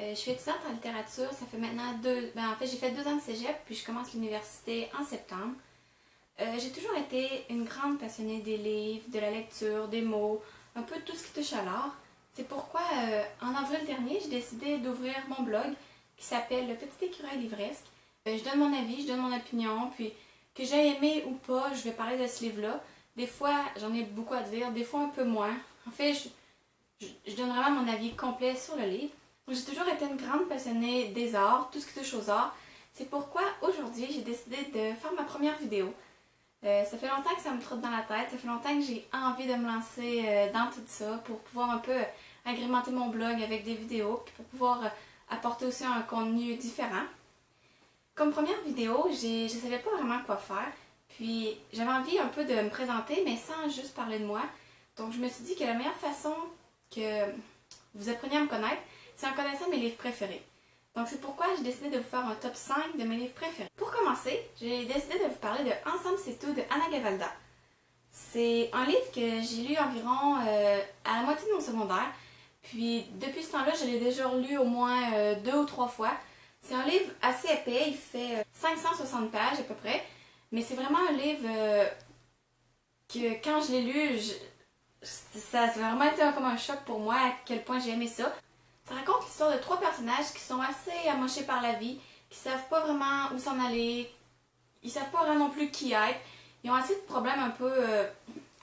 Je suis étudiante en littérature, ça fait maintenant en fait j'ai fait 2 ans de cégep, puis je commence l'université en septembre. J'ai toujours été une grande passionnée des livres, de la lecture, des mots, un peu tout ce qui touche à l'art. C'est pourquoi en avril dernier, j'ai décidé d'ouvrir mon blog qui s'appelle Le Petit Écureuil Livresque. Je donne mon avis, je donne mon opinion, puis que j'ai aimé ou pas, je vais parler de ce livre-là. Des fois, j'en ai beaucoup à dire, des fois un peu moins. En fait, je donne vraiment mon avis complet sur le livre. J'ai toujours été une grande passionnée des arts, tout ce qui touche aux arts. C'est pourquoi aujourd'hui, j'ai décidé de faire ma première vidéo. Ça fait longtemps que ça me trotte dans la tête, ça fait longtemps que j'ai envie de me lancer dans tout ça pour pouvoir un peu agrémenter mon blog avec des vidéos, puis pour pouvoir apporter aussi un contenu différent. Comme première vidéo, je ne savais pas vraiment quoi faire, puis j'avais envie un peu de me présenter, mais sans juste parler de moi. Donc je me suis dit que la meilleure façon que vous appreniez à me connaître, c'est en connaissant mes livres préférés. Donc c'est pourquoi j'ai décidé de vous faire un top 5 de mes livres préférés. Pour commencer, j'ai décidé de vous parler de Ensemble c'est tout de Anna Gavalda. C'est un livre que j'ai lu environ à la moitié de mon secondaire. Puis depuis ce temps-là, je l'ai déjà lu au moins 2 ou 3 fois. C'est un livre assez épais, il fait 560 pages à peu près. Mais c'est vraiment un livre que quand je l'ai lu, ça a vraiment été comme un choc pour moi à quel point j'ai aimé ça. Ça raconte l'histoire de 3 personnages qui sont assez amochés par la vie, qui savent pas vraiment où s'en aller, ils savent pas vraiment non plus qui être. Ils ont assez de problèmes un peu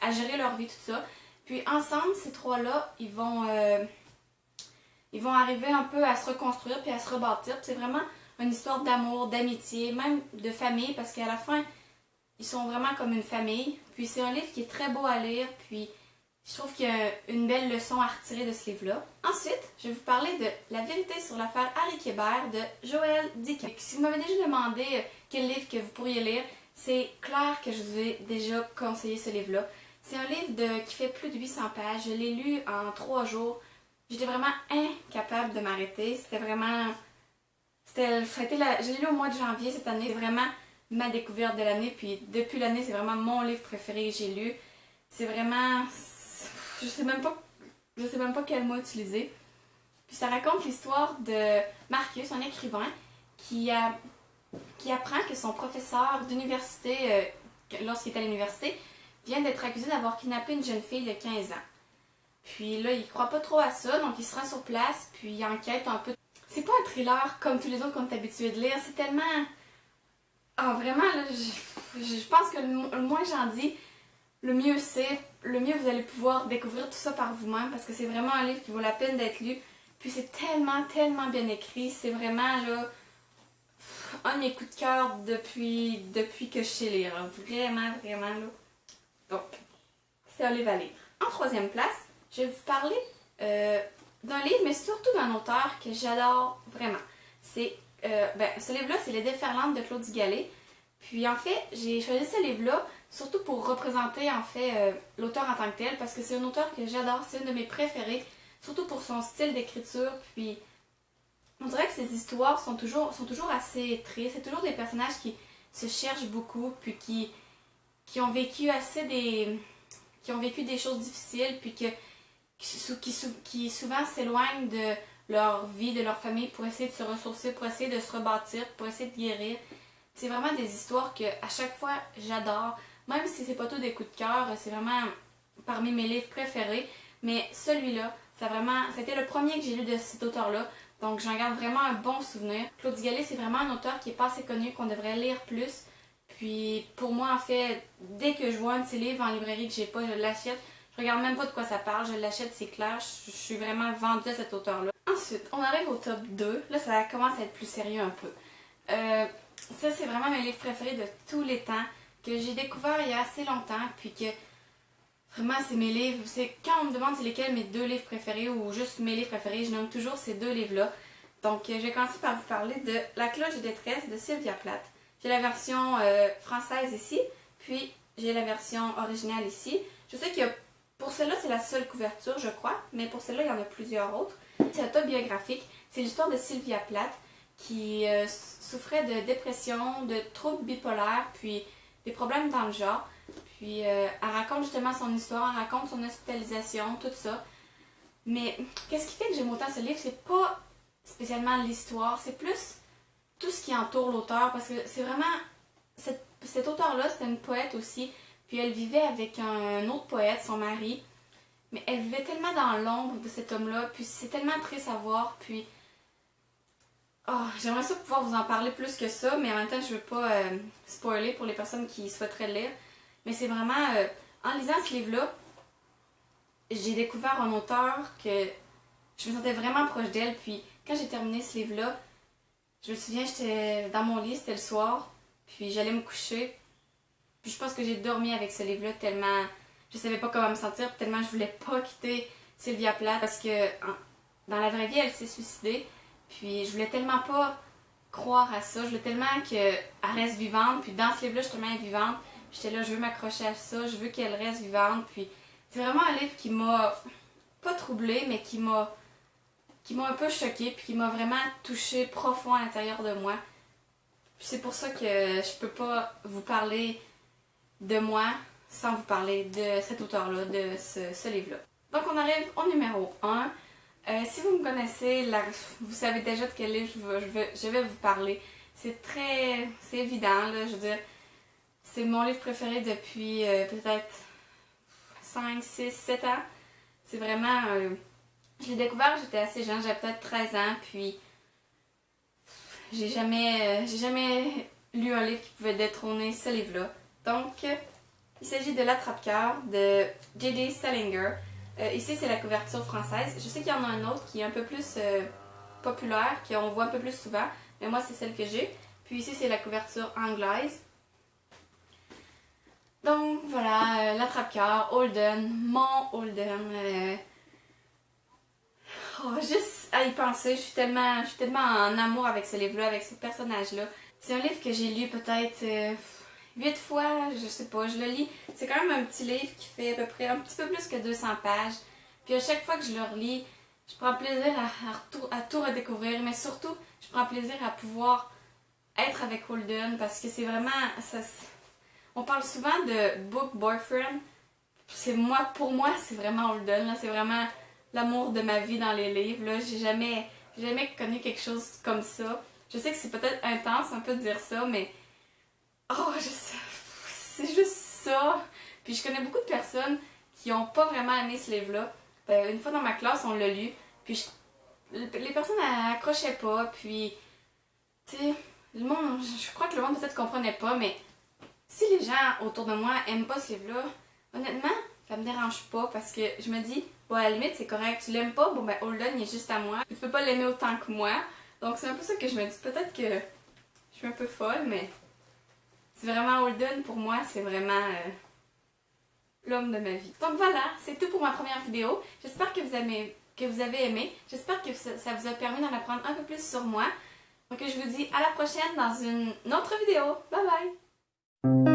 à gérer leur vie, tout ça. Puis ensemble, ces 3-là, ils vont arriver un peu à se reconstruire puis à se rebâtir. Puis c'est vraiment une histoire d'amour, d'amitié, même de famille, parce qu'à la fin, ils sont vraiment comme une famille. Puis c'est un livre qui est très beau à lire, puis je trouve qu'il y a une belle leçon à retirer de ce livre-là. Ensuite, je vais vous parler de La vérité sur l'affaire Harry Kébert de Joël Dicker. Si vous m'avez déjà demandé quel livre que vous pourriez lire, c'est clair que je vous ai déjà conseillé ce livre-là. C'est un livre qui fait plus de 800 pages. Je l'ai lu en 3 jours. J'étais vraiment incapable de m'arrêter. C'était vraiment... Je l'ai lu au mois de janvier cette année. C'est vraiment ma découverte de l'année. Puis depuis l'année, c'est vraiment mon livre préféré que j'ai lu. C'est vraiment... Je sais même pas quel mot utiliser. Puis ça raconte l'histoire de Marcus, un écrivain, qui apprend que son professeur d'université, lorsqu'il est à l'université, vient d'être accusé d'avoir kidnappé une jeune fille de 15 ans. Puis là, il croit pas trop à ça, donc il se rend sur place, puis il enquête un peu. C'est pas un thriller comme tous les autres qu'on est habitué de lire, c'est tellement... Ah, vraiment, là, je pense que le moins j'en dis, le mieux c'est, le mieux vous allez pouvoir découvrir tout ça par vous-même, parce que c'est vraiment un livre qui vaut la peine d'être lu. Puis c'est tellement, tellement bien écrit, c'est vraiment, là, un de mes coups de cœur depuis que je sais lire, là. Vraiment, vraiment, là. Donc, c'est un livre à lire. En 3e place, je vais vous parler d'un livre, mais surtout d'un auteur que j'adore vraiment. Ce livre-là, c'est Les Déferlantes de Claude Digallet. Puis en fait, j'ai choisi ce livre-là surtout pour représenter en fait l'auteur en tant que tel, parce que c'est un auteur que j'adore, c'est une de mes préférées, surtout pour son style d'écriture. Puis on dirait que ses histoires sont toujours assez tristes. C'est toujours des personnages qui se cherchent beaucoup, puis qui ont vécu qui ont vécu des choses difficiles, puis qui souvent s'éloignent de leur vie, de leur famille pour essayer de se ressourcer, pour essayer de se rebâtir, pour essayer de guérir. C'est vraiment des histoires que à chaque fois j'adore, même si c'est pas tout des coups de cœur, c'est vraiment parmi mes livres préférés. Mais celui-là, c'était le premier que j'ai lu de cet auteur-là, donc j'en garde vraiment un bon souvenir. Claude Digallet, c'est vraiment un auteur qui est pas assez connu, qu'on devrait lire plus. Puis pour moi, en fait, dès que je vois un de ses livres en librairie que j'ai pas, je l'achète. Je regarde même pas de quoi ça parle, je l'achète, c'est clair. Je suis vraiment vendue à cet auteur-là. Ensuite, on arrive au top 2. Là, ça commence à être plus sérieux un peu. Ça, c'est vraiment mes livres préférés de tous les temps, que j'ai découvert il y a assez longtemps, puis que vraiment, c'est mes livres. Quand on me demande c'est lesquels mes 2 livres préférés ou juste mes livres préférés, je nomme toujours ces 2 livres-là. Donc, je vais commencer par vous parler de La cloche de détresse de Sylvia Plath. J'ai la version française ici, puis j'ai la version originale ici. Je sais que pour celle-là, c'est la seule couverture, je crois, mais pour celle-là, il y en a plusieurs autres. C'est autobiographique. C'est l'histoire de Sylvia Plath qui souffrait de dépression, de troubles bipolaires, puis des problèmes dans le genre. Puis elle raconte justement son histoire, elle raconte son hospitalisation, tout ça. Mais qu'est-ce qui fait que j'aime autant ce livre? C'est pas spécialement l'histoire, c'est plus tout ce qui entoure l'auteur, parce que c'est vraiment... Cet auteur-là, c'était une poète aussi, puis elle vivait avec un autre poète, son mari, mais elle vivait tellement dans l'ombre de cet homme-là, puis c'est tellement triste à voir, puis... Oh, j'aimerais ça pouvoir vous en parler plus que ça, mais en même temps, je veux pas spoiler pour les personnes qui souhaiteraient le lire. Mais c'est vraiment... en lisant ce livre-là, j'ai découvert un auteur que je me sentais vraiment proche d'elle, puis quand j'ai terminé ce livre-là, je me souviens, j'étais dans mon lit, c'était le soir, puis j'allais me coucher, puis je pense que j'ai dormi avec ce livre-là tellement je savais pas comment me sentir, puis tellement je voulais pas quitter Sylvia Plath, parce que dans la vraie vie, elle s'est suicidée, puis je voulais tellement pas croire à ça, je voulais tellement qu'elle reste vivante, puis dans ce livre-là, justement, elle est vivante, puis j'étais là, je veux m'accrocher à ça, je veux qu'elle reste vivante, puis c'est vraiment un livre qui m'a pas troublée, mais qui m'a un peu choquée, puis qui m'a vraiment touchée profond à l'intérieur de moi. Puis c'est pour ça que je peux pas vous parler de moi sans vous parler de cet auteur-là, de ce livre-là. Donc on arrive au numéro 1. Si vous me connaissez, vous savez déjà de quel livre je vais vous parler. C'est évident, là, je veux dire, c'est mon livre préféré depuis peut-être 5, 6, 7 ans. C'est vraiment... je l'ai découvert, j'étais assez jeune, j'avais peut-être 13 ans, puis j'ai jamais lu un livre qui pouvait détrôner ce livre-là. Donc, il s'agit de L'Attrape-Cœur de J.D. Salinger. Ici, c'est la couverture française. Je sais qu'il y en a un autre qui est un peu plus populaire, qu'on voit un peu plus souvent, mais moi, c'est celle que j'ai. Puis ici, c'est la couverture anglaise. Donc, voilà, L'Attrape-Cœur, Holden, mon Holden. Juste à y penser, je suis tellement en amour avec ce livre-là, avec ce personnage-là. C'est un livre que j'ai lu peut-être 8 fois, je sais pas, je le lis. C'est quand même un petit livre qui fait à peu près un petit peu plus que 200 pages. Puis à chaque fois que je le relis, je prends plaisir à tout redécouvrir, mais surtout, je prends plaisir à pouvoir être avec Holden parce que c'est vraiment... on parle souvent de book boyfriend. Pour moi, c'est vraiment Holden, là, c'est vraiment l'amour de ma vie dans les livres. Là. J'ai jamais connu quelque chose comme ça. Je sais que c'est peut-être intense un peu de dire ça, mais c'est juste ça. Puis je connais beaucoup de personnes qui n'ont pas vraiment aimé ce livre-là. Une fois dans ma classe, on l'a lu, puis les personnes accrochaient pas, puis tu sais, le monde, je crois que le monde peut-être comprenait pas, mais si les gens autour de moi aiment pas ce livre-là, honnêtement, ça me dérange pas parce que je me dis, bon, à la limite, c'est correct. Tu l'aimes pas, bon, ben, Holden, il est juste à moi. Tu peux pas l'aimer autant que moi. Donc, c'est un peu ça que je me dis. Peut-être que je suis un peu folle, mais c'est vraiment Holden, pour moi, c'est vraiment l'homme de ma vie. Donc, voilà, c'est tout pour ma première vidéo. J'espère que vous avez aimé. J'espère que ça vous a permis d'en apprendre un peu plus sur moi. Donc, je vous dis à la prochaine dans une autre vidéo. Bye bye!